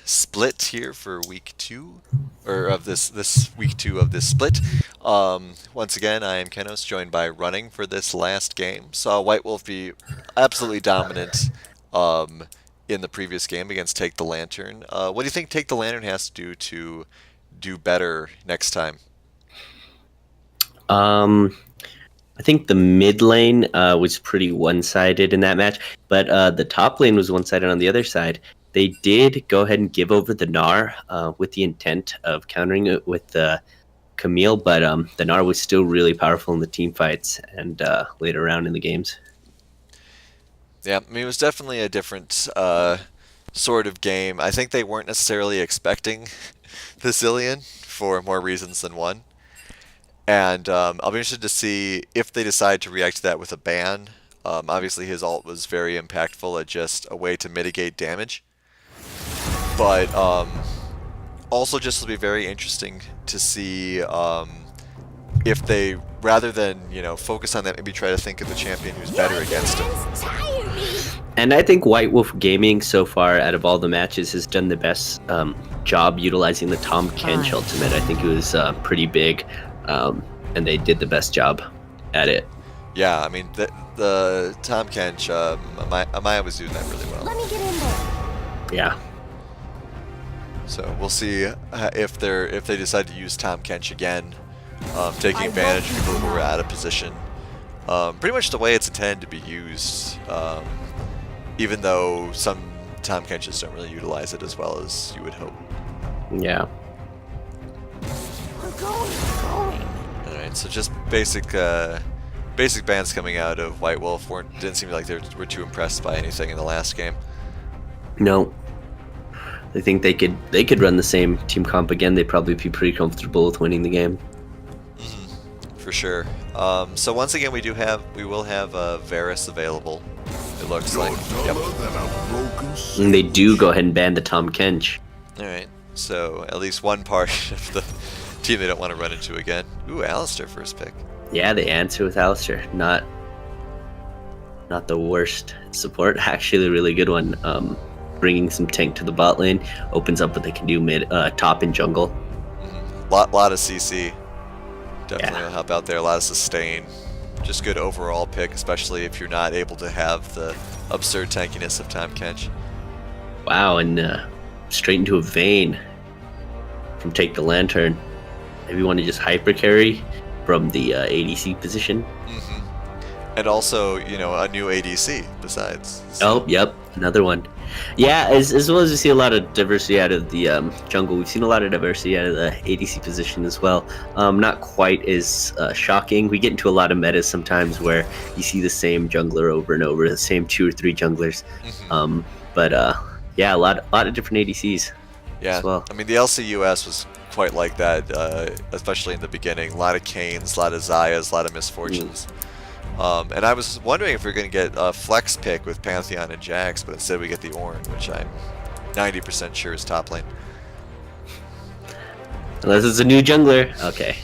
split here for week two, or of this week two of this split. Once again, I am Kenos, joined by Running for this last game. Saw White Wolf be absolutely dominant um, in the previous game against Take the Lantern. What do you think Take the Lantern has to do better next time? Um, I think the mid lane was pretty one-sided in that match, but the top lane was one-sided on the other side. They did go ahead and give over the Gnar with the intent of countering it with Camille, but the Gnar was still really powerful in the team fights and later on in the games. Yeah, I mean, it was definitely a different sort of game. I think they weren't necessarily expecting the Zillion for more reasons than one. And I'll be interested to see if they decide to react to that with a ban. Obviously, his ult was very impactful at just a way to mitigate damage. But also just will be very interesting to see if they, rather than, focus on that, maybe try to think of the champion who's better against him. And I think White Wolf Gaming so far, out of all the matches, has done the best job utilizing the Tom Kench ultimate. I think it was pretty big, and they did the best job at it. Yeah, I mean, the Tom Kench, Amaya was doing that really well. Let me get in there. Yeah. So we'll see if they decide to use Tom Kench again, taking advantage of people who are out of position. Pretty much the way it's intended to be used, even though some Tom Kenches don't really utilize it as well as you would hope. Yeah. We're going. All right, so just basic bans coming out of White Wolf didn't seem like they were too impressed by anything in the last game. No. I think they could run the same team comp again. They'd probably be pretty comfortable with winning the game. For sure. So once again, we will have Varus available. It looks like. Yep. And they do go ahead and ban the Tom Kench. All right. So at least one part of the team they don't want to run into again. Ooh, Alistair first pick. Yeah, they answer with Alistair. Not the worst support. Actually, a really good one. Bringing some tank to the bot lane opens up what they can do top and jungle. Lot of CC. Definitely will help out there. A lot of sustain. Just good overall pick, especially if you're not able to have the absurd tankiness of Tom Kench. Wow, and straight into a Vayne from Take the Lantern. Maybe want to just hyper carry from the ADC position. And also, a new ADC besides. So. Oh, yep, another one. Yeah, as well as we see a lot of diversity out of the jungle, we've seen a lot of diversity out of the ADC position as well. Not quite as shocking. We get into a lot of metas sometimes where you see the same jungler over and over, the same 2 or 3 junglers. But yeah, a lot of different ADCs. Yeah, as well. I mean, the LCUS was quite like that, especially in the beginning. A lot of Kanes, a lot of Zayas, a lot of Misfortunes. And I was wondering if we are going to get a flex pick with Pantheon and Jax, but instead we get the Ornn, which I'm 90% sure is top lane. Unless it's a new jungler. Okay.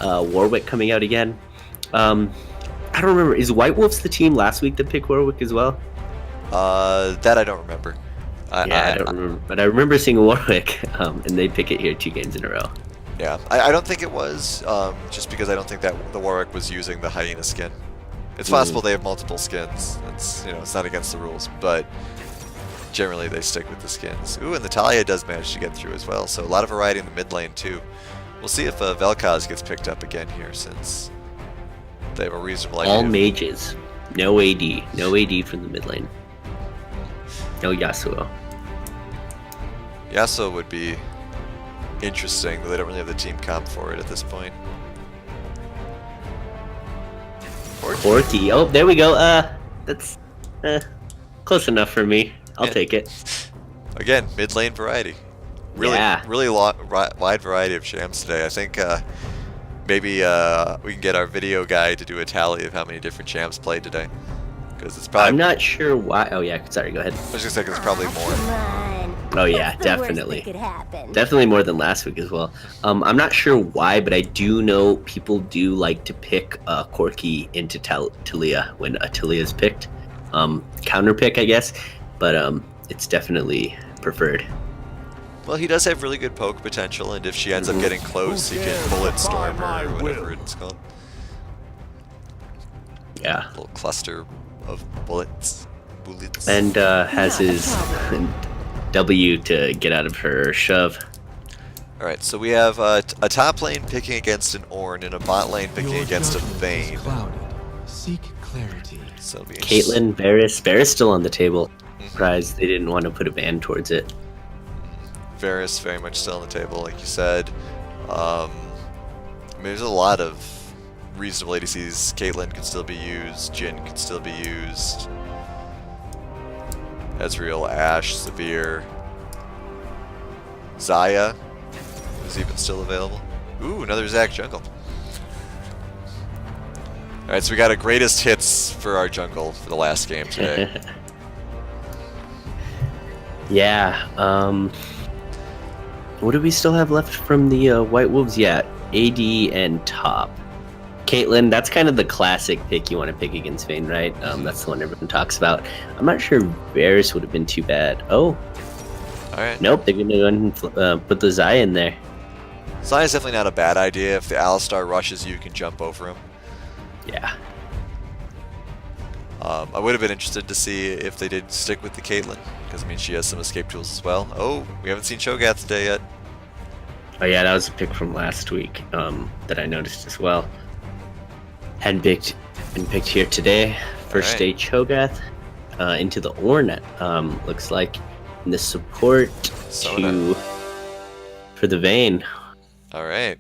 Warwick coming out again. I don't remember. Is White Wolves the team last week that picked Warwick as well? That I don't remember. I don't remember. But I remember seeing Warwick, and they pick it here 2 games in a row. Yeah, I don't think it was, just because I don't think that the Warwick was using the Hyena skin. It's possible they have multiple skins. It's not against the rules, but generally they stick with the skins. Ooh, and the Talia does manage to get through as well, so a lot of variety in the mid lane too. We'll see if Vel'Koz gets picked up again here, since they have a reasonable idea. All mages. No AD. No AD from the mid lane. No Yasuo. Yasuo would be interesting, but they don't really have the team comp for it at this point. Porky. Oh, there we go. That's close enough for me. I'll take it. Again, mid lane variety. Really wide variety of champs today. I think maybe we can get our video guy to do a tally of how many different champs played today. Because it's probably. I'm not sure why. Oh yeah, sorry. Go ahead. I was just saying it's probably more. Oh yeah, definitely. Definitely more than last week as well. I'm not sure why, but I do know people do like to pick Corki into Talia when Talia is picked. Counter pick, I guess, but it's definitely preferred. Well, he does have really good poke potential, and if she ends up getting close, he can bullet storm her or whatever it's called. Yeah, A little cluster of bullets. Bullets. and has Not a his problem. W to get out of her shove. Alright, so we have a top lane picking against an Ornn and a bot lane picking Your against a judgment is Vayne. clouded. Seek clarity. So it'll be Caitlyn, Varys still on the table. Mhm. Surprised they didn't want to put a ban towards it. Varys very much still on the table, like you said. I mean, there's a lot of reasonable ADCs. Caitlyn could still be used. Jhin could still be used. Ezreal, Ashe, Severe. Zaya is even still available. Ooh, another Zac jungle. Alright, so we got a greatest hits for our jungle for the last game today. Yeah. What do we still have left from the White Wolves? Yeah, AD and top. Caitlyn, that's kind of the classic pick you want to pick against Vayne, right? That's the one everyone talks about. I'm not sure Varys would have been too bad. Oh, Alright. nope, they're going to go and put the Zaya in there. Zaya's definitely not a bad idea. If the Alistar rushes you can jump over him. Yeah. I would have been interested to see if they did stick with the Caitlyn, because I mean she has some escape tools as well. Oh, we haven't seen Cho'Gath today yet. Oh yeah, that was a pick from last week that I noticed as well. Hadn't been picked here today. First Alright. day Cho'Gath into the Ornn. Looks like in the support Sona. for the Vayne. Alright.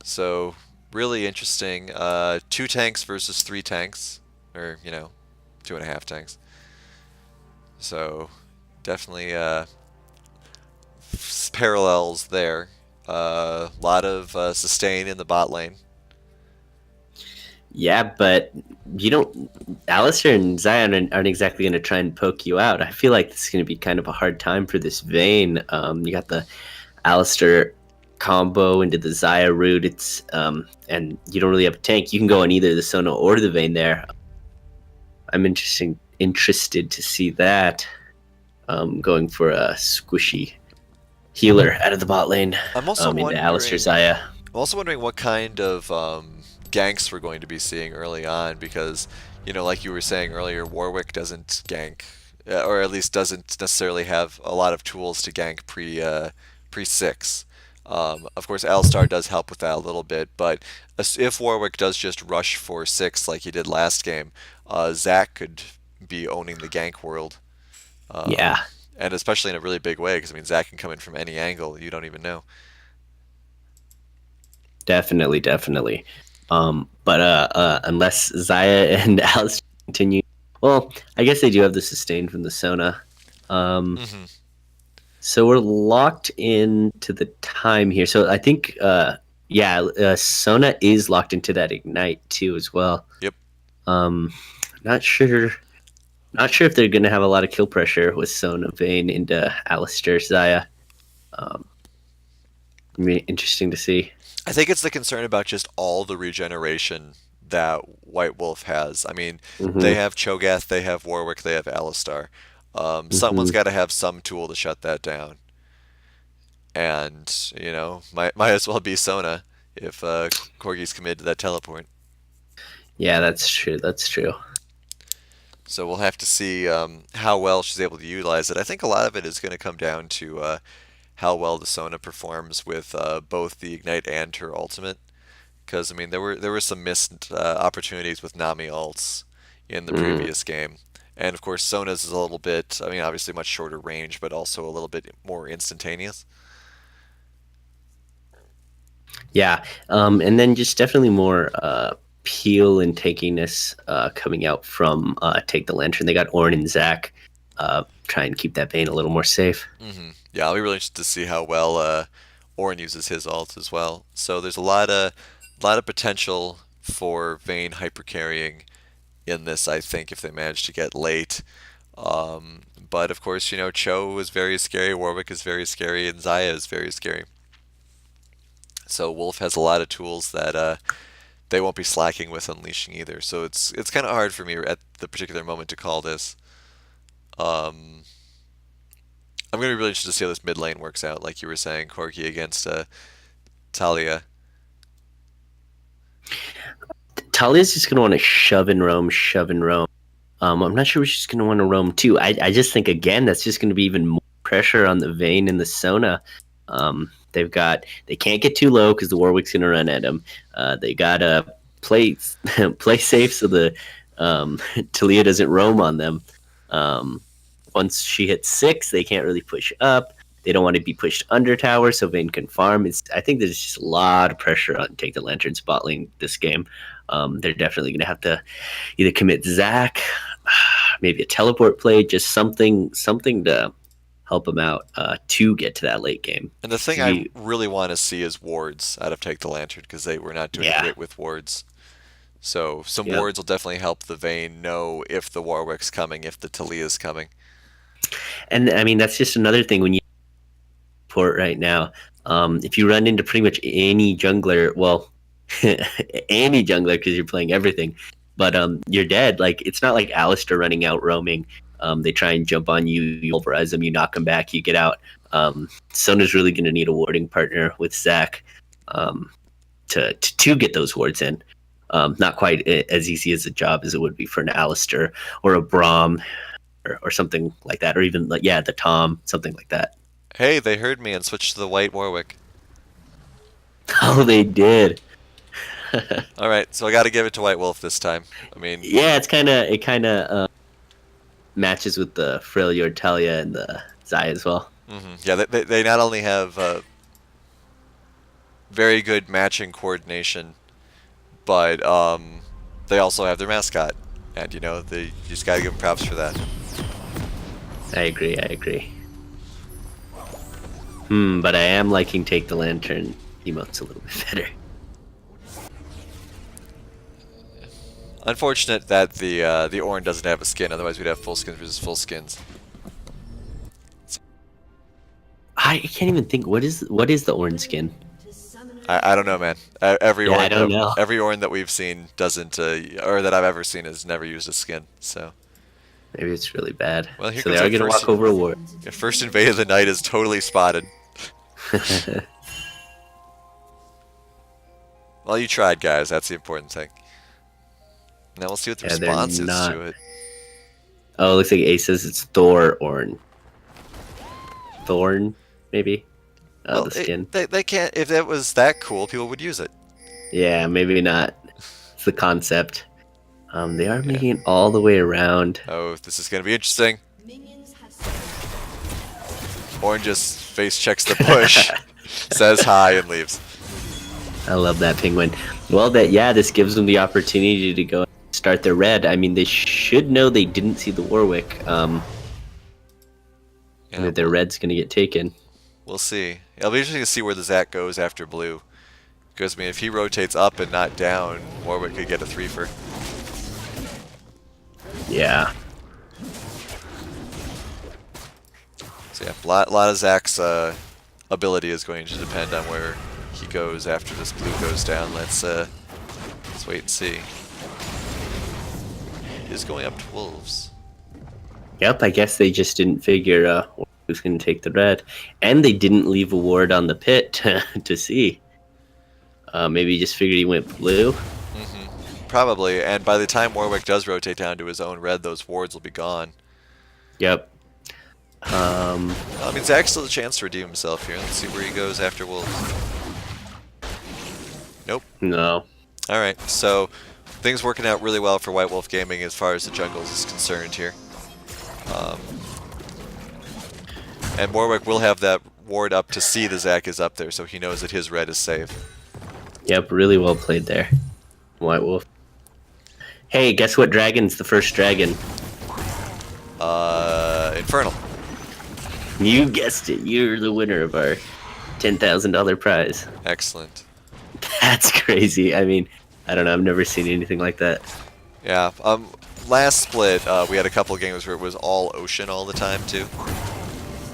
So, really interesting. 2 tanks versus 3 tanks. Or, you know, 2.5 tanks. So, definitely parallels there. A lot of sustain in the bot lane. Yeah, but you don't. Alistair and Zion aren't exactly going to try and poke you out. I feel like this is going to be kind of a hard time for this Vayne. You got the Alistair combo into the Zaya route. It's and you don't really have a tank. You can go on either the Sona or the Vayne there. I'm interested to see that. Going for a squishy healer out of the bot lane. I'm also Into wondering. Alistair Zaya. I'm also wondering what kind of ganks we're going to be seeing early on, because, you know, like you were saying earlier, Warwick doesn't gank, or at least doesn't necessarily have a lot of tools to gank pre 6. Of course, Alistar does help with that a little bit, but if Warwick does just rush for 6 like he did last game, Zac could be owning the gank world. Yeah. And especially in a really big way, because I mean, Zac can come in from any angle you don't even know. Definitely. But unless Zaya and Alice continue, well, I guess they do have the sustain from the Sona. Hmm. So we're locked into the time here. So I think, Sona is locked into that ignite too as well. Yep. Not sure. Not sure if they're going to have a lot of kill pressure with Sona Vayne into Alistair Zaya. Be interesting to see. I think it's the concern about just all the regeneration that White Wolf has. I mean, they Mhm. have Cho'Gath, they have Warwick, they have Alistar. Someone's Mhm. got to have some tool to shut that down. And, you know, might as well be Sona if Corgi's committed to that teleport. Yeah, that's true. That's true. So we'll have to see how well she's able to utilize it. I think a lot of it is going to come down to how well the Sona performs with both the Ignite and her ultimate. Because I mean, there were some missed opportunities with Nami ults in the Mm. previous game, and of course Sona's is a little bit. I mean, obviously much shorter range, but also a little bit more instantaneous. Yeah, and then just definitely more peel and takiness coming out from Take the Lantern. They got Ornn and Zac. Try and keep that Vayne a little more safe. Yeah, I'll be really interested to see how well Ornn uses his ult as well. So there's a lot of potential for Vayne hyper carrying in this. I think if they manage to get late. But of course, you know, Cho is very scary, Warwick is very scary, and Zaya is very scary. So Wolf has a lot of tools that they won't be slacking with unleashing either. So it's kind of hard for me at the particular moment to call this. Um, I'm gonna be really interested to see how this mid lane works out. Like you were saying, Corki against Talia. Talia's just gonna want to shove and roam, shove and roam. I'm not sure she's gonna want to roam too. I just think again that's just gonna be even more pressure on the Vayne and the Sona. They can't get too low because the Warwick's gonna run at them. They gotta play play safe so the Talia doesn't roam on them. Um, Once she hits 6, they can't really push up. They don't want to be pushed under tower, so Vayne can farm. I think there's just a lot of pressure on Take the Lantern spot lane this game. They're definitely going to have to either commit Zac, maybe a teleport play, just something to help them out to get to that late game. And the thing I really want to see is wards out of Take the Lantern because they were not doing great with wards. So some wards will definitely help the Vayne know if the Warwick's coming, if the Talia's coming. And I mean that's just another thing when you port right now. If you run into pretty much any jungler, well, any jungler because you're playing everything, but you're dead. Like it's not like Alistair running out roaming. They try and jump on you, you pulverize them, you knock them back, you get out. Sona's really going to need a warding partner with Zac to get those wards in. Not quite as easy as a job as it would be for an Alistair or a Braum or something like that, or even like the Tom, something like that. Hey, they heard me and switched to the white Warwick. Oh, they did. All right, so I got to give it to White Wolf this time. I mean, yeah, it kind of matches with the Freljord, Talia, and the Zai as well. Yeah, they not only have very good matching coordination, but they also have their mascot, and you just got to give them props for that. I agree. But I am liking Take the Lantern emotes a little bit better. Unfortunate that the Ornn doesn't have a skin, otherwise we'd have full skins versus full skins. I can't even think. What is the Ornn skin? I don't know, man. Every Ornn, I don't know. Every Ornn that we've seen doesn't, or that I've ever seen, has never used a skin. So maybe it's really bad. Well, here so they are going to walk over a ward. Your first invade of the night is totally spotted. Well, you tried, guys. That's the important thing. Now we'll see what the response is to it. Oh, it looks like Ace says it's Thor Ornn. Thorn, maybe? Well, the skin. They can't. If it was that cool, people would use it. Yeah, maybe not. It's the concept. They are making it all the way around. Oh, this is going to be interesting. Ornn just face checks the push, says hi, and leaves. I love that penguin. Well, this gives them the opportunity to go start their red. I mean, they should know they didn't see the Warwick. And that their red's going to get taken. We'll see. It'll be interesting to see where the Zac goes after blue. Because, I mean, if he rotates up and not down, Warwick could get a 3-fer. Yeah. So, yeah, a lot of Zac's ability is going to depend on where he goes after this blue goes down. Let's wait and see. He is going up to wolves. Yep, I guess they just didn't figure who's going to take the red. And they didn't leave a ward on the pit to see. Maybe he just figured he went blue. Probably, and by the time Warwick does rotate down to his own red, those wards will be gone. Yep. I mean, Zac still has a chance to redeem himself here. Let's see where he goes after wolves. Nope. No. Alright, so things working out really well for White Wolf Gaming as far as the jungles is concerned here. And Warwick will have that ward up to see the Zac is up there, so he knows that his red is safe. Yep, really well played there, White Wolf. Hey, guess what dragon's the first dragon? Infernal. You guessed it. You're the winner of our $10,000 prize. Excellent. That's crazy. I mean, I don't know. I've never seen anything like that. Yeah. Last split, we had a couple games where it was all ocean all the time, too.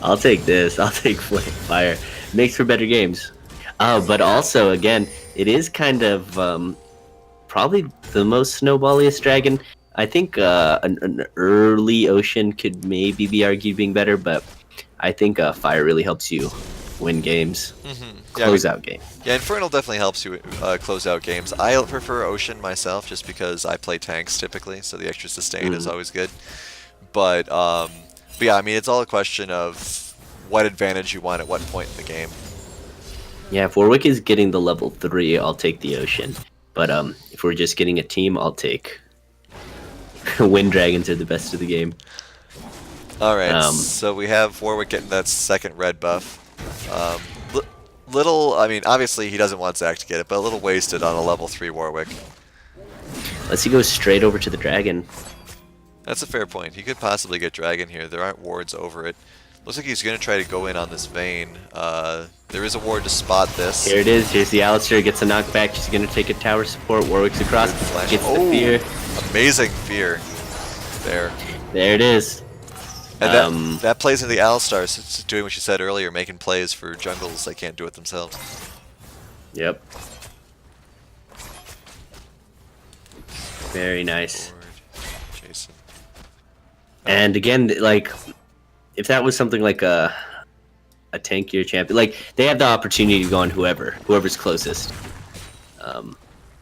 I'll take this. I'll take fire. Makes for better games. But also, again, it is kind of probably the most snowballiest dragon. I think an early ocean could maybe be argued being better, but I think fire really helps you win games, close out games. Yeah, Infernal definitely helps you close out games. I prefer Ocean myself just because I play tanks typically, so the extra sustain is always good. But yeah, I mean, it's all a question of what advantage you want at what point in the game. Yeah, if Warwick is getting the level 3, I'll take the Ocean. But if we're just getting a team, I'll take Wind Dragons are the best of the game. Alright, so we have Warwick getting that second red buff. Little, I mean, obviously he doesn't want Zac to get it, but a little wasted on a level 3 Warwick. Unless he goes straight over to the dragon. That's a fair point. He could possibly get Dragon here. There aren't wards over it. Looks like he's going to try to go in on this Vayne. There is a ward to spot this. Here it is. Here's the Alistair. Gets a knockback. She's going to take a tower support. Warwick's across. Gets the fear. Amazing fear there. There it is. And that plays into the Alistar. It's doing what you said earlier, making plays for jungles that can't do it themselves. Yep. Very nice. Jason. And again, like, if that was something like a tankier champion, like, they have the opportunity to go on whoever's closest.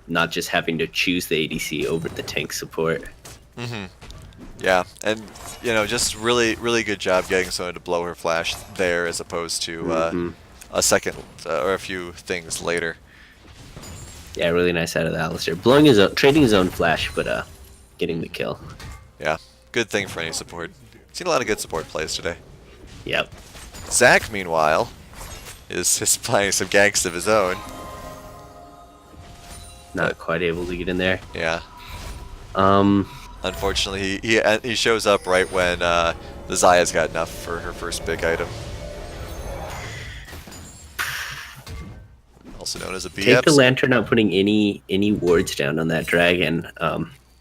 Not just having to choose the ADC over the tank support. Yeah, and you know, just really good job getting someone to blow her flash there as opposed to a second or a few things later. Yeah, really nice out of the Alistair. Blowing his own, trading his own flash, but getting the kill. Yeah, good thing for any support. Seen a lot of good support plays today. Yep. Zac, meanwhile, is playing some ganks of his own. Not quite able to get in there. Yeah. Unfortunately, he shows up right when the Zaya's got enough for her first big item. Also known as a BF. Take the Lantern not putting any wards down on that dragon,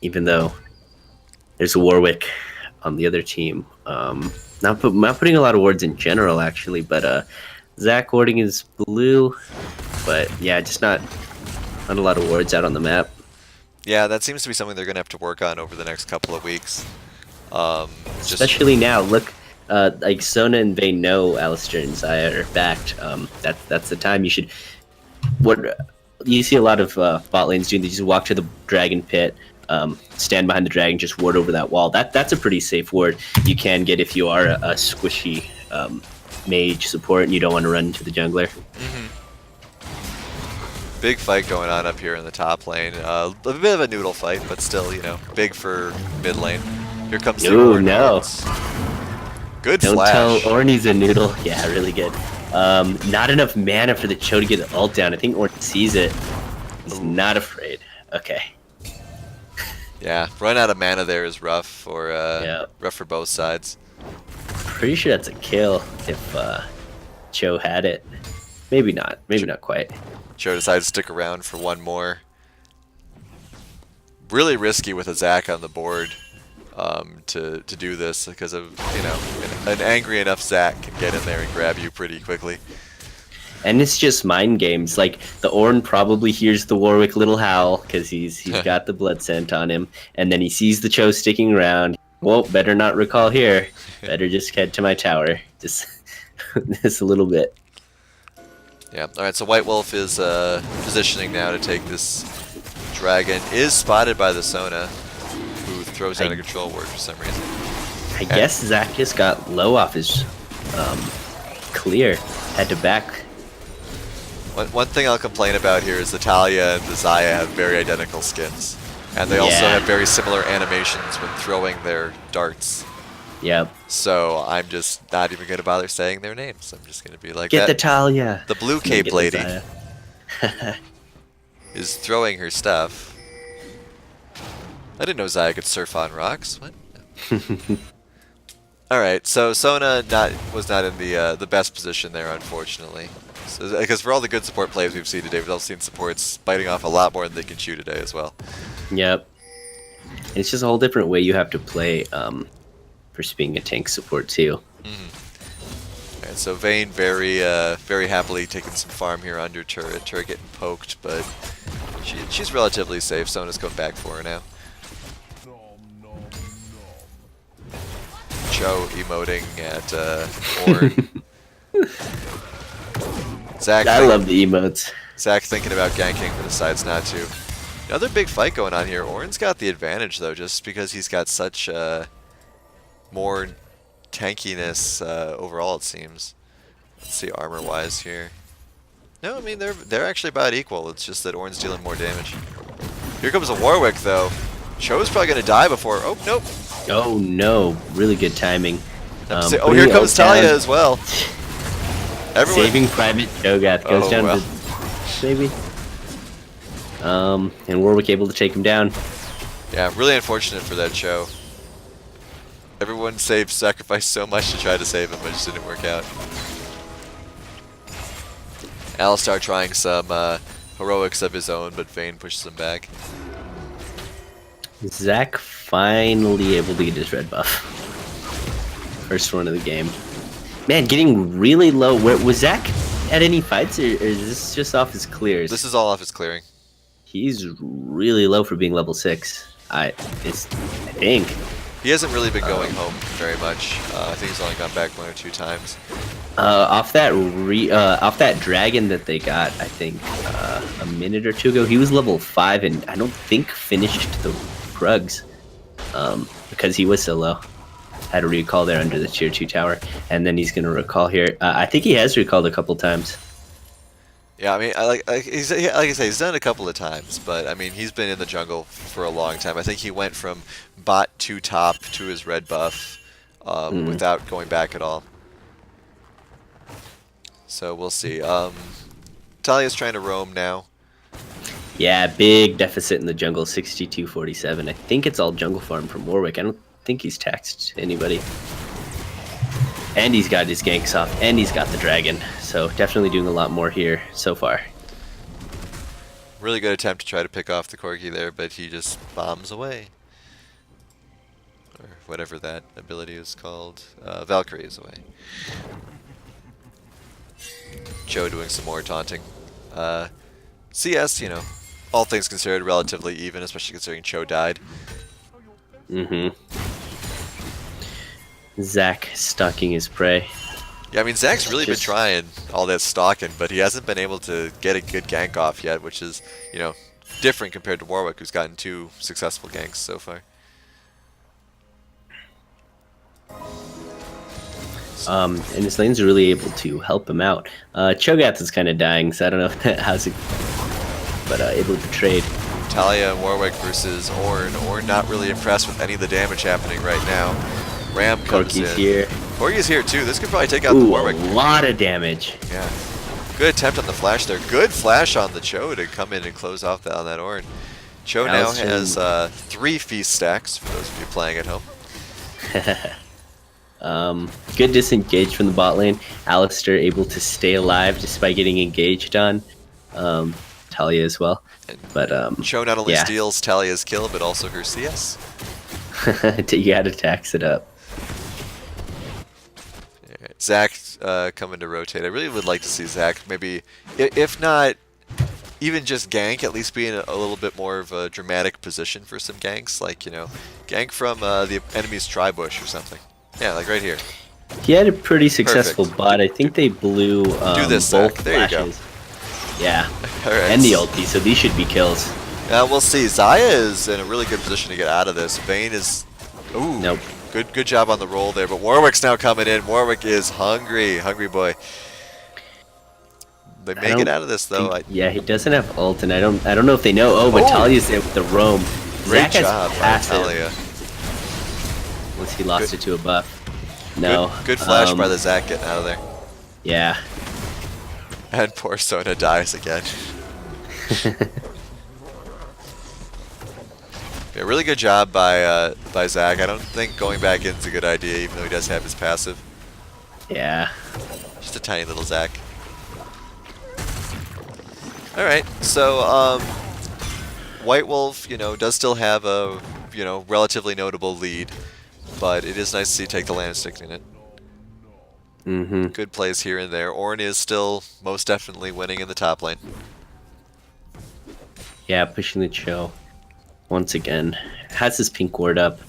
even though there's a Warwick on the other team. Not putting a lot of wards in general, actually, but Zac warding is blue. But yeah, just not a lot of wards out on the map. Yeah, that seems to be something they're going to have to work on over the next couple of weeks. Especially now, look, like Sona and Vayne know Alistair and Zaya are backed. That's the time you should. What you see a lot of bot lanes doing, they just walk to the dragon pit, stand behind the dragon, just ward over that wall. That's a pretty safe ward you can get if you are a squishy mage support and you don't want to run into the jungler. Big fight going on up here in the top lane. A bit of a noodle fight, but still, you know, big for mid lane. Here comes the Ooh, Ornn. no. Good Don't flash. tell Ornn he's a noodle. Yeah, really good. Not enough mana for the Cho to get the ult down. I think Ornn sees it. He's not afraid. Okay. Yeah, run out of mana there is rough for rough for both sides. Pretty sure that's a kill if Cho had it. Maybe not. Maybe not quite. Cho decides to stick around for one more. Really risky with a Zac on the board to do this because of, you know, an angry enough Zac can get in there and grab you pretty quickly. And it's just mind games. Like, the Ornn probably hears the Warwick little howl because he's got the blood scent on him, and then he sees the Cho sticking around. Well, better not recall here. Better just head to my tower. Just a little bit. Yeah, alright, so White Wolf is positioning now to take this dragon. Is spotted by the Sona, who throws out a control word for some reason. I guess Zac just got low off his clear. Had to back. One thing I'll complain about here is the Talia and the Zaya have very identical skins. And they also have very similar animations when throwing their darts. Yep. So I'm just not even going to bother saying their names. I'm just going to be like, Get the Talia. The blue cape lady is throwing her stuff. I didn't know Zaya could surf on rocks. What? Alright, so Sona was not in the best position there, unfortunately. So, because for all the good support plays we've seen today, we've also seen supports biting off a lot more than they can chew today as well. Yep. It's just a whole different way you have to play for being a tank support too. And so Vayne very happily taking some farm here under turret. Turret getting poked, but she's relatively safe. Sona's going back for her now. Cho emoting at Ornn. Zach, I love the emotes. Zach thinking about ganking, but decides not to. Another big fight going on here. Ornn's got the advantage, though, just because he's got such more tankiness overall, it seems. Let's see armor-wise here. No, I mean, they're actually about equal. It's just that Ornn's dealing more damage. Here comes a Warwick, though. Cho's probably going to die before... Oh, nope. Oh no, really good timing. Oh, Putting here the comes ult down, Talia as well. Everyone... Saving Private Cho'Gath goes Oh, down well. to maybe. And Warwick able to take him down. Yeah, really unfortunate for that Cho. Everyone sacrificed so much to try to save him, but it just didn't work out. Alistar trying some heroics of his own, but Vayne pushes him back. Zach finally able to get his red buff. First one of the game. Man, getting really low. Was Zach at any fights, or is this just off his clears? This is all off his clearing. He's really low for being level 6. I think. He hasn't really been going home very much. I think he's only gone back 1 or 2 times. Off that dragon that they got, I think a minute or 2 ago, he was level 5, and I don't think finished the Krugs because he was so low. Had a recall there under the tier 2 tower, and then he's gonna recall here. I think he has recalled a couple times. Yeah, I mean, like I say, he's done it a couple of times, but I mean, he's been in the jungle for a long time. I think he went from bot to top to his red buff without going back at all. So we'll see. Talia's trying to roam now. Yeah, big deficit in the jungle, 62-47. I think it's all jungle farm from Warwick. I don't think he's taxed anybody. And he's got his ganks off, and he's got the dragon. So definitely doing a lot more here so far. Really good attempt to try to pick off the Corgi there, but he just bombs away. Or whatever that ability is called. Valkyrie is away. Cho doing some more taunting. CS, you know, all things considered, relatively even, especially considering Cho died. Zach stalking his prey. Yeah, I mean, Zach's really been trying all that stalking, but he hasn't been able to get a good gank off yet, which is, you know, different compared to Warwick, who's gotten 2 successful ganks so far. And his lanes are really able to help him out. Cho'Gath is kind of dying, so I don't know how's it, but able to trade. Talia and Warwick versus Ornn. Ornn not really impressed with any of the damage happening right now. Ram comes Corki's in. here. Corki's here too. This could probably take out the Ooh, Warwick. a lot of damage. Yeah. Good attempt on the flash there. Good flash on the Cho to come in and close off on that Ornn. Cho now has 3 feast stacks for those of you playing at home. Good disengage from the bot lane. Alistar able to stay alive despite getting engaged on. Talia as well. But Cho not only steals Talia's kill, but also her CS. You gotta tax it up. Zach coming to rotate. I really would like to see Zach maybe, if not even just gank, at least be in a little bit more of a dramatic position for some ganks. Like, you know, gank from the enemy's tri-bush or something. Yeah, like right here. He had a pretty successful bot. I think they blew do this, both Zach. There flashes. You go. Yeah. All right. And the ulti, so these should be kills. We'll see. Xayah is in a really good position to get out of this. Vayne is... Ooh. Nope. Good job on the roll there, but Warwick's now coming in. Warwick is hungry. Hungry boy. They may get out of this, though. Yeah, he doesn't have ult, and I don't know if they know. Oh, but Talia's there with the roam. Great Zach job has by passive. Talia. Once he lost it to a buff. No. Good flash by the Zach getting out of there. Yeah. And poor Sona dies again. Yeah, really good job by Zach. I don't think going back in is a good idea, even though he does have his passive. Yeah. Just a tiny little Zach. All right, so White Wolf, you know, does still have a, you know, relatively notable lead, but it is nice to see take the land and stick in it. Good plays here and there. Ornn is still most definitely winning in the top lane. Yeah, pushing the Cho. Once again. Has his pink ward up.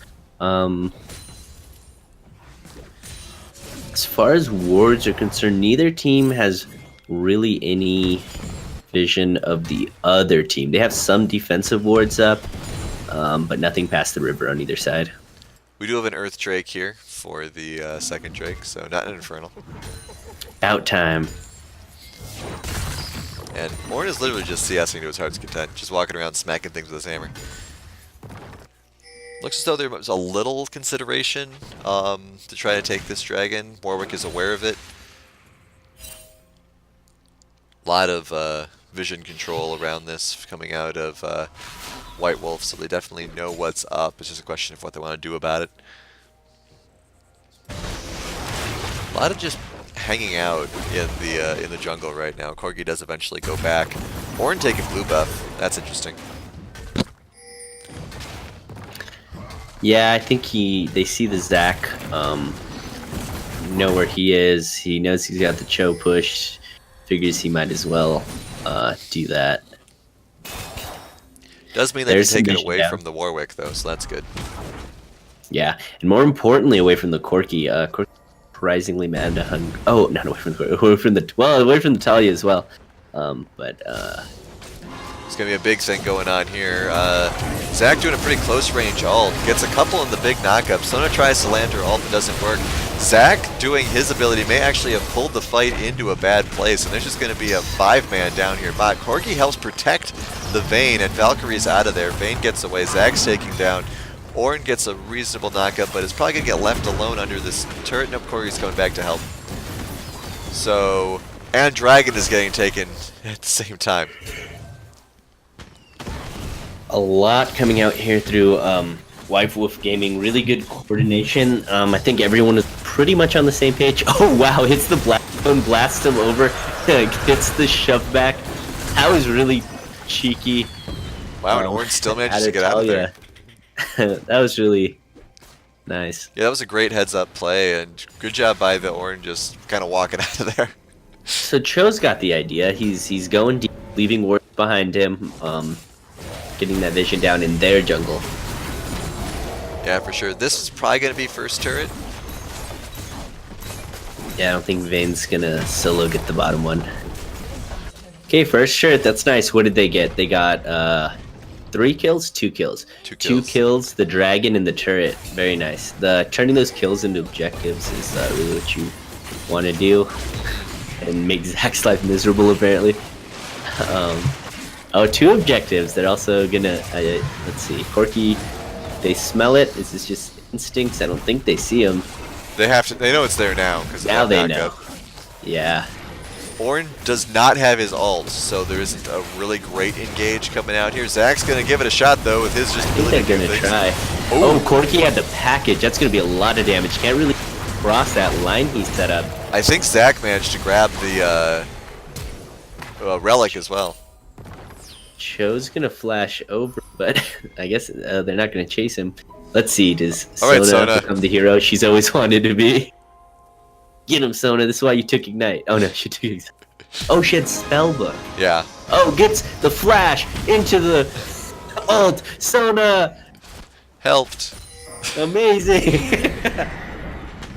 As far as wards are concerned, neither team has really any vision of the other team. They have some defensive wards up, but nothing past the river on either side. We do have an Earth Drake here for the second Drake, so not an Infernal. Out time. And Ornn is literally just CSing to his heart's content, just walking around smacking things with his hammer. Looks as though there was a little consideration to try to take this dragon. Warwick is aware of it. A lot of vision control around this coming out of White Wolf, so they definitely know what's up. It's just a question of what they want to do about it. A lot of just hanging out in the jungle right now. Corgi does eventually go back. Ornn taking blue buff. That's interesting. Yeah, I think they see the Zac, know where he is. He knows he's got the Cho push. Figures he might as well do that. Does mean they There's can take some it vision away down. from the Warwick though, so that's good. Yeah, and more importantly, away from the Corki. Corki surprisingly mad to hunt. Oh, not away from the Corki, away from the Talia as well. But It's going to be a big thing going on here. Zac doing a pretty close range ult. Gets a couple in the big knockup. Sona tries to land her ult, but doesn't work. Zac doing his ability may actually have pulled the fight into a bad place, and there's just going to be a 5-man down here. But Corgi helps protect the Vayne, and Valkyrie's out of there. Vayne gets away. Zac's taking down. Ornn gets a reasonable knockup, but is probably going to get left alone under this turret. Nope, Corgi's coming back to help. So, and Dragon is getting taken at the same time. a lot coming out here through White Wolf Gaming. Really good coordination. I think everyone is pretty much on the same page. Oh wow, hits the blast him over, gets the shove back. That was really cheeky. Wow, and Ornn still manages to get out of there. That was really nice. Yeah, that was a great heads-up play, and good job by the Ornn just kind of walking out of there. So Cho's got the idea. He's going deep, leaving wards behind him, getting that vision down in their jungle. Yeah, for sure. This is probably going to be first turret. Yeah, I don't think Vayne's gonna solo get the bottom one. Okay, first shirt. That's nice. What did they get? They got 3 kills, 2 kills. 2 2 kills. kills, the dragon and the turret. Very nice. The turning those kills into objectives is really what you want to do, and make Zac's life miserable apparently. Oh, 2 objectives. They're also gonna let's see. Corki, they smell it. Is this just instincts? I don't think they see him. They have to. They know it's there now because Now they know. backup. Yeah. Ornn does not have his ult, so there isn't a really great engage coming out here. Zac's going to give it a shot though with his just I think ability they're to do gonna things. try. Oh, Corki had the package. That's gonna be a lot of damage. Can't really cross that line he set up. I think Zac managed to grab the relic as well. Cho's gonna flash over, but I guess they're not gonna chase him. Let's see, does All right, Sona Sona. become the hero she's always wanted to be? Get him, Sona. This is why you took Ignite. Oh no, she took Ignite. Oh, she had Spellbook. Yeah. Oh, gets the flash into the ult. Sona, Helped. amazing.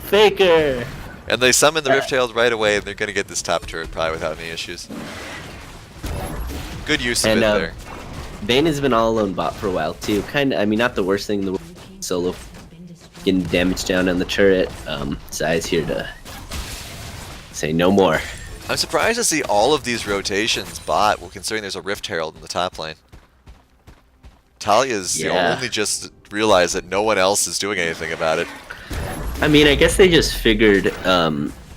Faker. And they summon the Rift Herald right away, and they're going to get this top turret probably without any issues. Good use of And, it there. Vayne has been all alone bot for a while too. Kind of, I mean, not the worst thing in the world. Solo, getting damage down on the turret. Zai's here to say no more. I'm surprised to see all of these rotations bot, well, considering there's a Rift Herald in the top lane. Talia's Yeah. only just realized that no one else is doing anything about it. I mean, I guess they just figured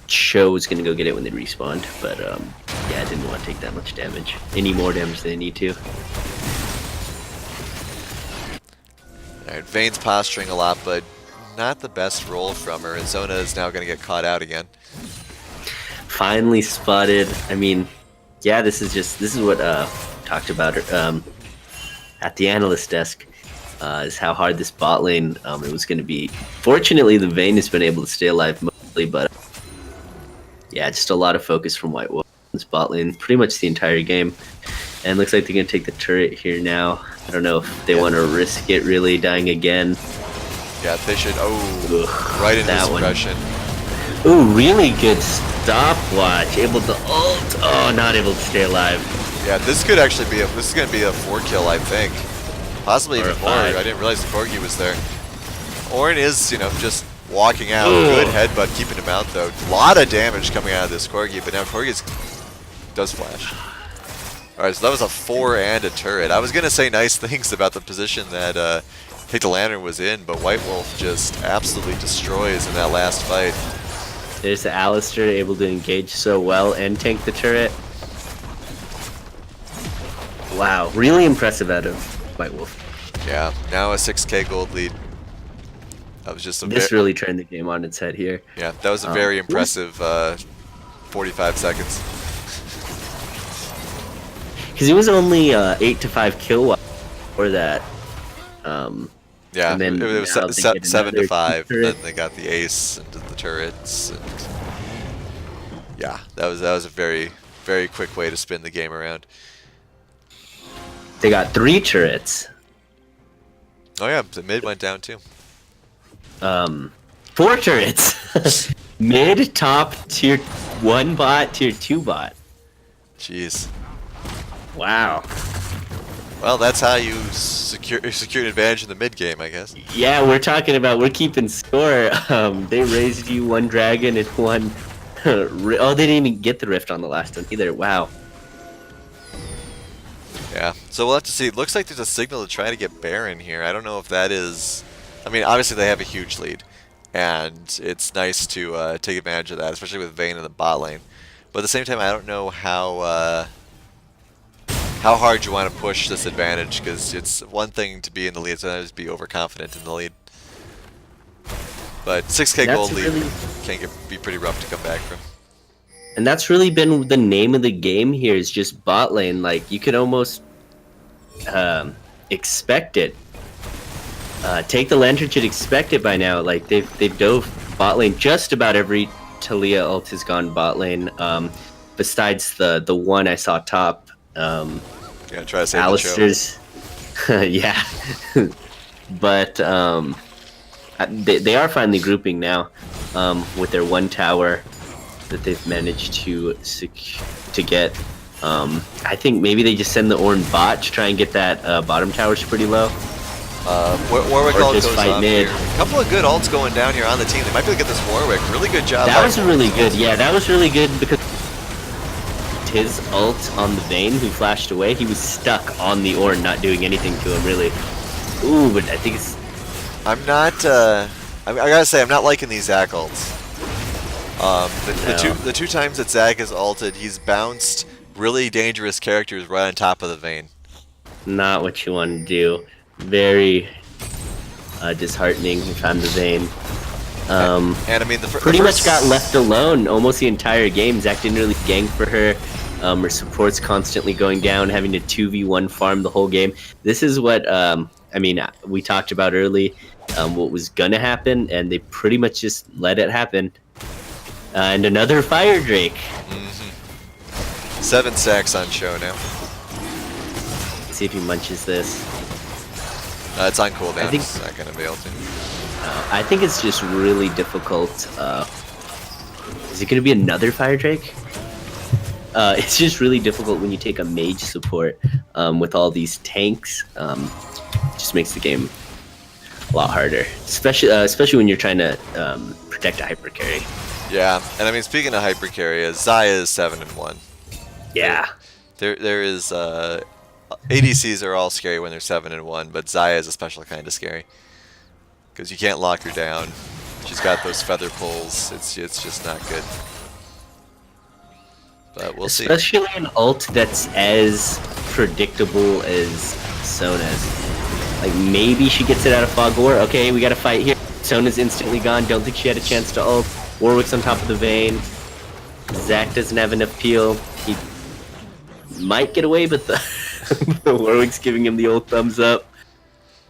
Cho was gonna go get it when they respawned, but yeah, I didn't want to take that much damage. Any more damage than they need to. Alright, Vayne's posturing a lot, but not the best roll from her, and Zona is now going to get caught out again. Finally spotted. I mean, yeah, this is what talked about at the analyst desk. Is how hard this bot lane it was going to be. Fortunately, the Vayne has been able to stay alive mostly, but yeah, just a lot of focus from White Wolf in this bot lane pretty much the entire game. And looks like they're going to take the turret here now. I don't know if they want to risk it really dying again. Yeah, they should. Oh, Ugh, right into the that one. suppression. Ooh, really good stopwatch. Able to ult. Oh, not able to stay alive. Yeah, this could actually be this is gonna be a 4 kill, I think. Possibly Or even a more. 5. I didn't realize the Corgi was there. Ornn is, just walking out. Ooh. Good headbutt, keeping him out though. A lot of damage coming out of this Corgi, but now Corgi does flash. Alright, so that was a 4 and a turret. I was gonna say nice things about the position that Take the Lantern was in, but White Wolf just absolutely destroys in that last fight. There's Alistair able to engage so well and tank the turret. Wow, really impressive out of White Wolf. Yeah, now a 6k gold lead. That was just a This really turned the game on its head here. yeah, that was a very impressive 45 seconds. Because it was only 8 to 5 kill for that. Yeah, and then it was now they get 7 to another 5. turret. Then they got the ace and the turrets, and yeah, that was a very quick way to spin the game around. They got 3 turrets. Oh yeah, the mid went down too. 4 turrets. Mid, top, tier 1 bot, tier 2 bot. Jeez. Wow. Well, that's how you secure an advantage in the mid game, I guess. Yeah, we're keeping score. They raised you 1 dragon and 1. Oh, they didn't even get the rift on the last one either. Wow. Yeah, so we'll have to see. It looks like there's a signal to try to get Baron here. I don't know if that is... I mean, obviously they have a huge lead, and it's nice to take advantage of that, especially with Vayne in the bot lane. But at the same time, I don't know how hard you want to push this advantage, because it's one thing to be in the lead, sometimes be overconfident in the lead. But 6k That's gold lead really- can be pretty rough to come back from. And that's really been the name of the game here, is just bot lane. Like, you could almost expect it. Take the Lantern should expect it by now. Like, they've dove bot lane. Just about every Talia ult has gone bot lane. Besides the one I saw top. Yeah, try to save Alistair's. Yeah. But they are finally grouping now with their 1 tower that they've managed to get. I think maybe they just send the Ornn bot to try and get that bottom towers pretty low. Warwick Or ult just goes fight off mid. here. A couple of good ults going down here on the team. They might be able to get this Warwick. Really good job. That by was really good. Yeah, that was really good because his ult on the Vayne, who flashed away, he was stuck on the Ornn, not doing anything to him really. Ooh, but I think it's... I'm not. I gotta say, I'm not liking these Zac ults. The two times that Zac has ulted, he's bounced really dangerous characters right on top of the Vayne. not what you want to do. Very disheartening if I'm the Vayne. And I mean, Pretty much got left alone almost the entire game. Zac didn't really gank for her. Her support's constantly going down, having to 2v1 farm the whole game. This is what, I mean, we talked about early, what was gonna happen, and they pretty much just let it happen. And another Fire Drake. 7 stacks on show now. Let's see if he munches this. It's on cooldown. I think- It's not gonna be able to. I think it's just really difficult. Is it gonna be another Fire Drake? It's just really difficult when you take a mage support with all these tanks. It just makes the game a lot harder, especially when you're trying to protect a hyper carry. Yeah, and I mean, speaking of hyper carry, Xayah is 7-1. Yeah, There is ADCs are all scary when they're 7-1, but Xayah is a special kind of scary because you can't lock her down. She's got those feather pulls. It's just not good. But we'll see. especially an ult that's as predictable as Sona's. Like maybe she gets it out of Fog War. Okay, we got to fight here. Sona's instantly gone. Don't think she had a chance to ult. Warwick's on top of the Vayne. Zac doesn't have enough peel. He might get away, but the Warwick's giving him the old thumbs up.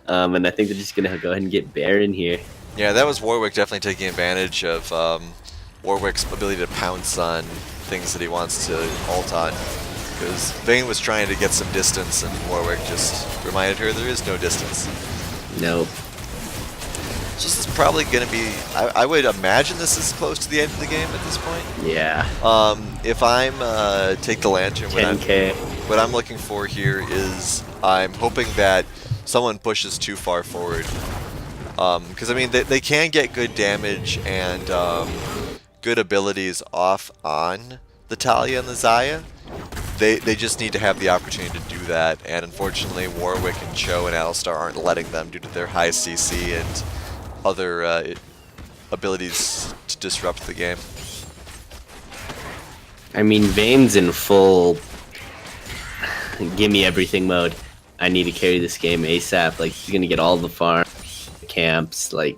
And I think they're just gonna go ahead and get Baron here. Yeah, that was Warwick definitely taking advantage of Warwick's ability to pounce on things that he wants to ult on. Because Vayne was trying to get some distance, and Warwick just reminded her there is no distance. No. So this is probably going to be, I would imagine this is close to the end of the game at this point. Yeah. If I'm take the lantern, 10K. what I'm looking for here is I'm hoping that someone pushes too far forward. Because I mean they can get good damage and good abilities off on the Talia and the Zaya. They just need to have the opportunity to do that, and unfortunately Warwick and Cho and Alistar aren't letting them due to their high CC and other abilities to disrupt the game. I mean, Vayne's in full gimme everything mode. I need to carry this game ASAP. Like, he's gonna get all the farm camps. Like,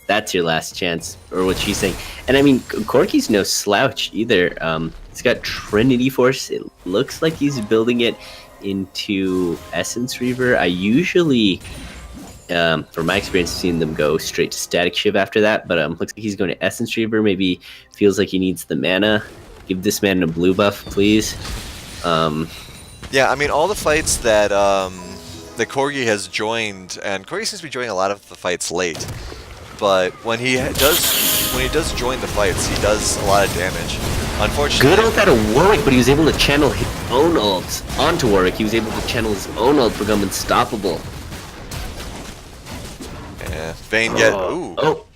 that's your last chance, or what she's saying. And I mean, Corky's no slouch either. He's got Trinity Force. It looks like he's building it into Essence Reaver. I usually, from my experience, I've seen them go straight to Static Shiv after that. But looks like he's going to Essence Reaver. Maybe feels like he needs the mana. Give this man a blue buff, please. Yeah, I mean, all the fights that that Corgi has joined, and Corgi seems to be joining a lot of the fights late. But when he does join the fights, he does a lot of damage. Unfortunately, good ult out of Warwick, but he was able to channel his own ult onto Warwick. He was able to channel his own ult, become unstoppable. Yeah, Vayne get ooh. Oh,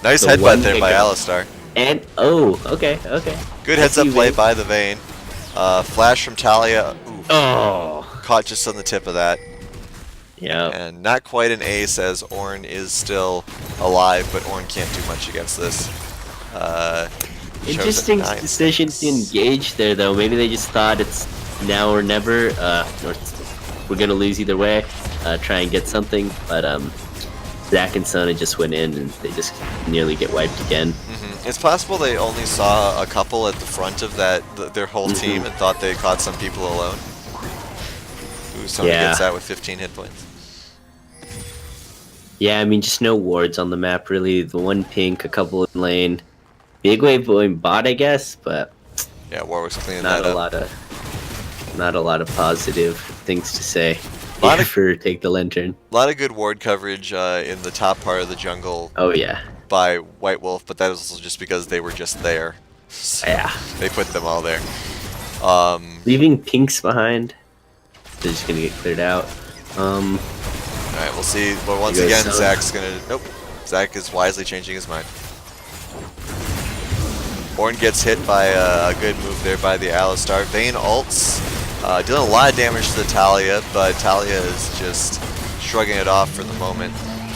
Nice the headbutt one there by kick. Alistar. And okay. Good I heads up see play Vayne. by the Vayne. Flash from Talia. Ooh, Oh, caught just on the tip of that. yeah. And not quite an ace as Ornn is still alive, but Ornn can't do much against this. Shows a Interesting 9. decision to engage there, though. Maybe they just thought it's now or never. Or we're gonna lose either way. Try and get something, but Zach and Sona just went in and they just nearly get wiped again. It's possible they only saw a couple at the front of their whole team and thought they caught some people alone. Ooh, Sona Yeah. gets that with 15 hit points. Yeah, I mean, just no wards on the map, really. The one pink, a couple in lane. Big wave going bot, I guess, but Yeah, Warwick's cleaning not that a up. not a lot of positive things to say. Lot of- For take the lantern. A lot of good ward coverage in the top part of the jungle Oh yeah, by White Wolf, but that was just because they were just there. So yeah. they put them all there. Leaving pinks behind. They're just gonna get cleared out. Alright, we'll see. But once You guys again, saw- Zach's gonna... Nope. Zach is wisely changing his mind. Ornn gets hit by a good move there by the Alistar. Vayne ults, dealing a lot of damage to the Talia, but Talia is just shrugging it off for the moment.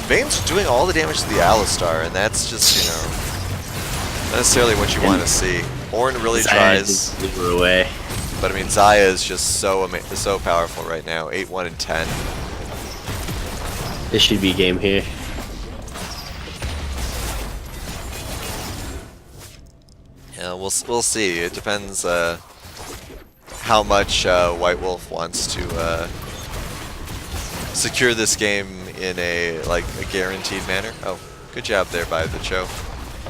Vayne's doing all the damage to the Alistar, and that's just, you know, not necessarily what you want to see. Ornn really Zaya tries, just blew her away. but I mean, Zaya is just so powerful right now. 8-1 and 10. This should be a game here. Yeah, we'll see. It depends how much White Wolf wants to secure this game in a guaranteed manner. Oh, good job there by the Cho.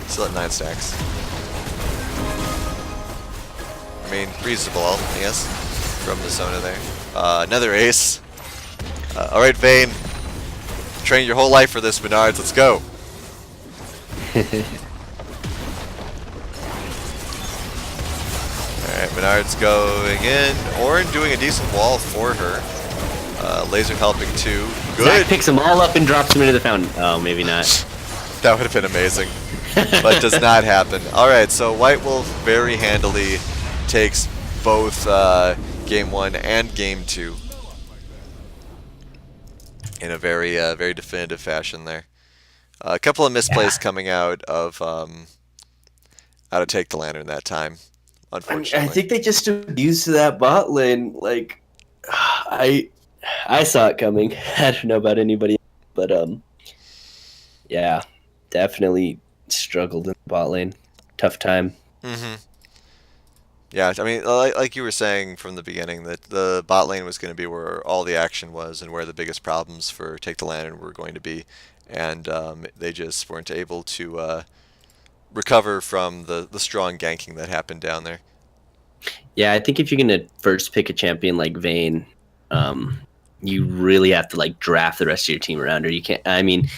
Still at 9 stacks. I mean, reasonable ult, I guess, from the Sona there. Another ace. All right, Vayne. Trained your whole life for this, Menards. Let's go. Alright, Menard's going in. Ornn doing a decent wall for her. Laser helping too. Zach Good! picks them all up and drops them into the fountain. Oh, maybe not. That would have been amazing. But does not happen. Alright, so White Wolf very handily takes both Game 1 and Game 2 in a very very definitive fashion there. A couple of misplays coming out of Take the Lantern that time, unfortunately. I think they just abused that bot lane. Like, I saw it coming. I don't know about anybody, but yeah, definitely struggled in the bot lane. Tough time. Mm-hmm. Yeah, I mean, like you were saying from the beginning, that the bot lane was going to be where all the action was and where the biggest problems for Take the Lantern were going to be, and they just weren't able to recover from the strong ganking that happened down there. Yeah, I think if you're gonna first pick a champion like Vayne, you really have to like draft the rest of your team around her. You can't. I mean,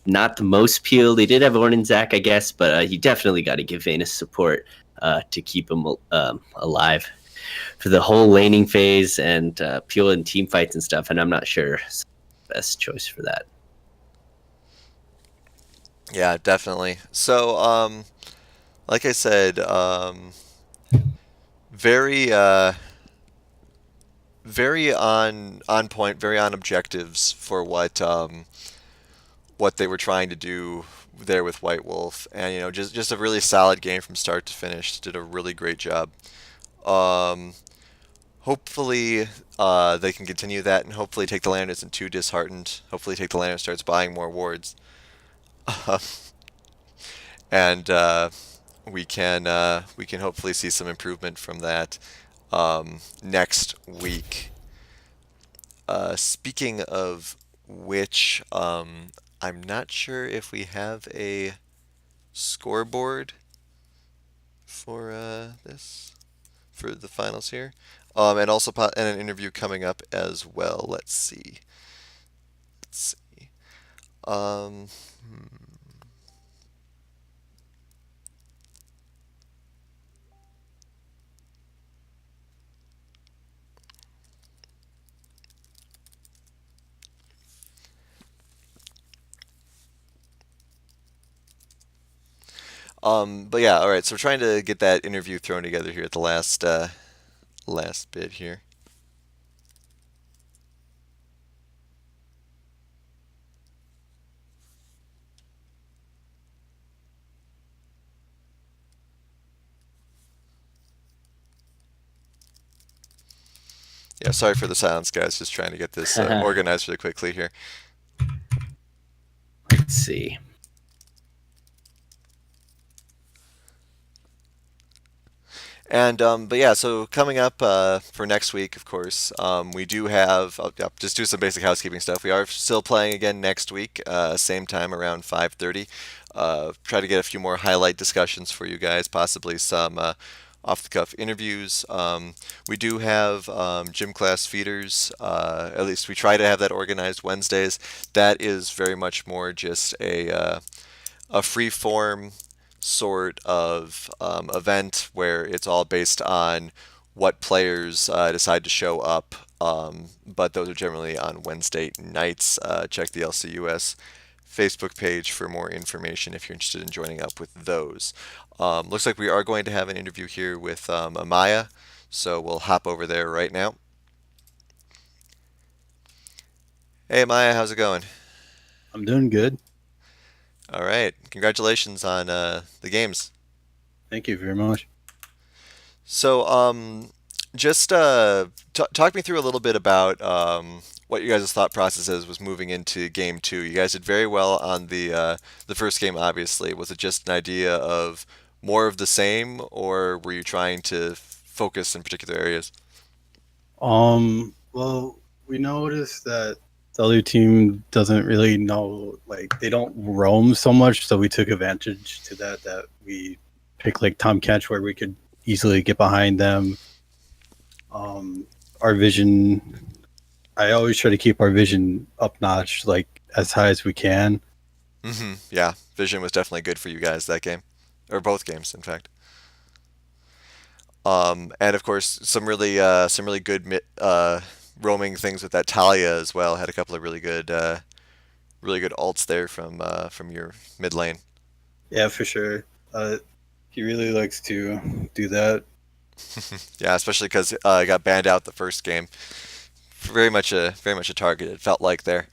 not the most peeled. They did have Orn and Zach, I guess, but you definitely got to give Venus support to keep him alive for the whole laning phase and peel and team fights and stuff. And I'm not sure it's the best choice for that. Yeah, definitely. So, like I said, very very on point, very on objectives for what they were trying to do there with White Wolf, and just a really solid game from start to finish. Did a really great job. Um, Hopefully, they can continue that, and hopefully take the land isn't too disheartened. Hopefully, take the land and starts buying more wards, and we can hopefully see some improvement from that next week. Speaking of which, I'm not sure if we have a scoreboard for this for the finals here, and also and an interview coming up as well. Let's see. Let's see. Um, but yeah, all right. So we're trying to get that interview thrown together here at the last bit here. Yeah, sorry for the silence, guys. Just trying to get this organized really quickly here. Let's see. And but yeah, so coming up for next week, of course, we do have. Yep, just do some basic housekeeping stuff. We are still playing again next week, same time around 5:30. Try to get a few more highlight discussions for you guys, possibly some off-the-cuff interviews. We do have gym class feeders. At least we try to have that organized Wednesdays. That is very much more just a free form sort of event where it's all based on what players decide to show up. But those are generally on Wednesday nights. Check the LCUS Facebook page for more information if you're interested in joining up with those. Looks like we are going to have an interview here with Amaya, so we'll hop over there right now. Hey Amaya, how's it going? I'm doing good. All right, congratulations on the games. Thank you very much. So, just talk me through a little bit about what you guys' thought processes was moving into game two. You guys did very well on the first game, obviously. Was it just an idea of more of the same, or were you trying to focus in particular areas? Well, we noticed that the other team doesn't really know, like, they don't roam so much, so we took advantage to that we picked, like, Tom Catch, where we could easily get behind them. Our vision, I always try to keep our vision up notch, like, as high as we can. Yeah, vision was definitely good for you guys that game, or both games, in fact. And of course, some really good roaming things with that Talia as well. Had a couple of really good ults there from your mid lane. Yeah, for sure. He really likes to do that. Yeah, especially because I got banned out the first game. Very much a target. It felt like there.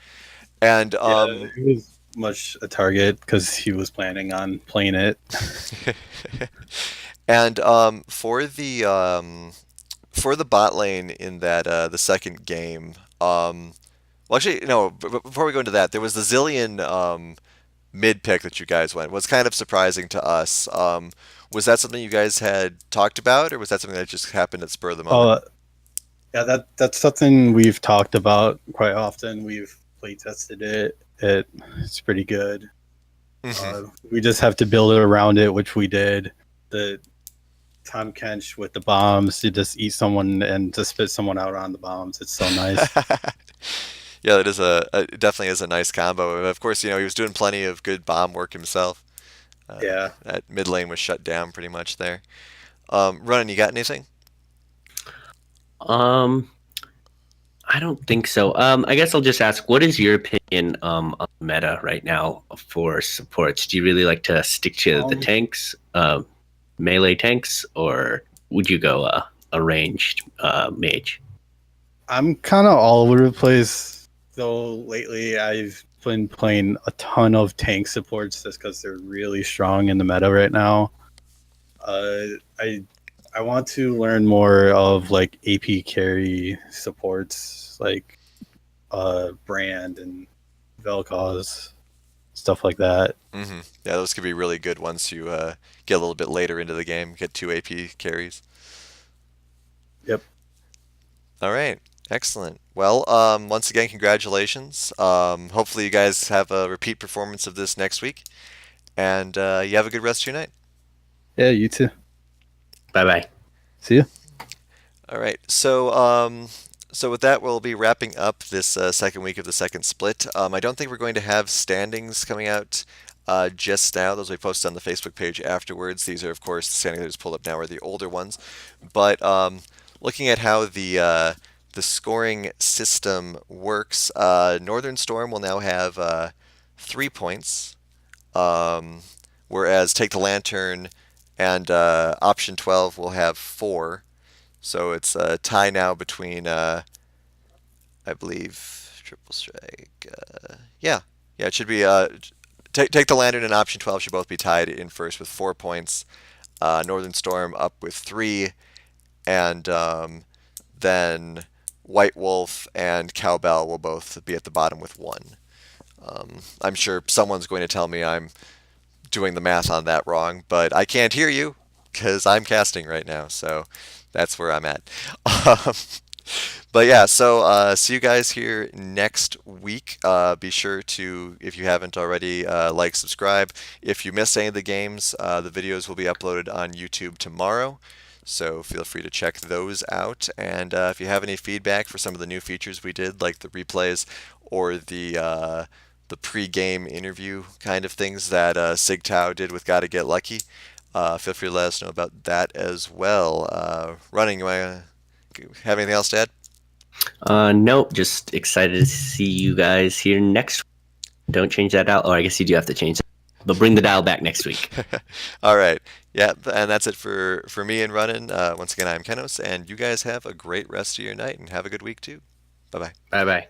And Yeah, it was much a target because he was planning on playing it. and for the bot lane in that the second game. Well, actually, no. Before we go into that, there was the Zillion mid pick that you guys went. Was kind of surprising to us. Was that something you guys had talked about, or was that something that just happened at spur of the moment? Oh, yeah, that's something we've talked about quite often. We've play tested it. It's pretty good. Hmm. We just have to build it around it, which we did. The Tom Kench with the bombs, to just eat someone and to spit someone out on the bombs. It's so nice. Yeah, that is definitely is a nice combo. Of course, he was doing plenty of good bomb work himself. Yeah. That mid lane was shut down pretty much there. Running, you got anything? Um, I don't think so. I guess I'll just ask, what is your opinion on meta right now for supports? Do you really like to stick to the Um, tanks, melee tanks, or would you go a ranged mage? I'm kind of all over the place. Though lately, I've been playing a ton of tank supports just because they're really strong in the meta right now. Uh, I I want to learn more of like AP carry supports, like Brand and Vel'Koz, stuff like that. Yeah, those could be really good once you get a little bit later into the game. Get two AP carries. Yep. All right, excellent. Well, once again, congratulations. Hopefully, you guys have a repeat performance of this next week, and you have a good rest of your night. Yeah, you too. Bye bye. See ya. All right. So with that, we'll be wrapping up this second week of the second split. I don't think we're going to have standings coming out just now. Those will be posted on the Facebook page afterwards. These are, of course, the standings I just pulled up now are the older ones. But looking at how the scoring system works, Northern Storm will now have 3 points, um, whereas Take the Lantern and Option 12 will have four. So it's a tie now between, I believe, Triple Strike. Yeah, it should be. Take the Lantern and Option 12 should both be tied in first with 4 points. Northern Storm up with three, and then White Wolf and Cowbell will both be at the bottom with one. I'm sure someone's going to tell me I'm doing the math on that wrong, but I can't hear you because I'm casting right now, so that's where I'm at. Um, but yeah, so see you guys here next week. Be sure to, if you haven't already, like, subscribe. If you missed any of the games, the videos will be uploaded on YouTube tomorrow. So feel free to check those out. And if you have any feedback for some of the new features we did, like the replays or the pre-game interview kind of things that Sigtao did with Gotta Get Lucky, feel free to let us know about that as well. Running, you have anything else to add? Nope. Just excited to see you guys here next. Don't change that out. Or I guess you do have to change it. But bring the dial back next week. All right. Yeah, and that's it for me and Running. Once again, I'm Kenos, and you guys have a great rest of your night and have a good week too. Bye bye. Bye bye.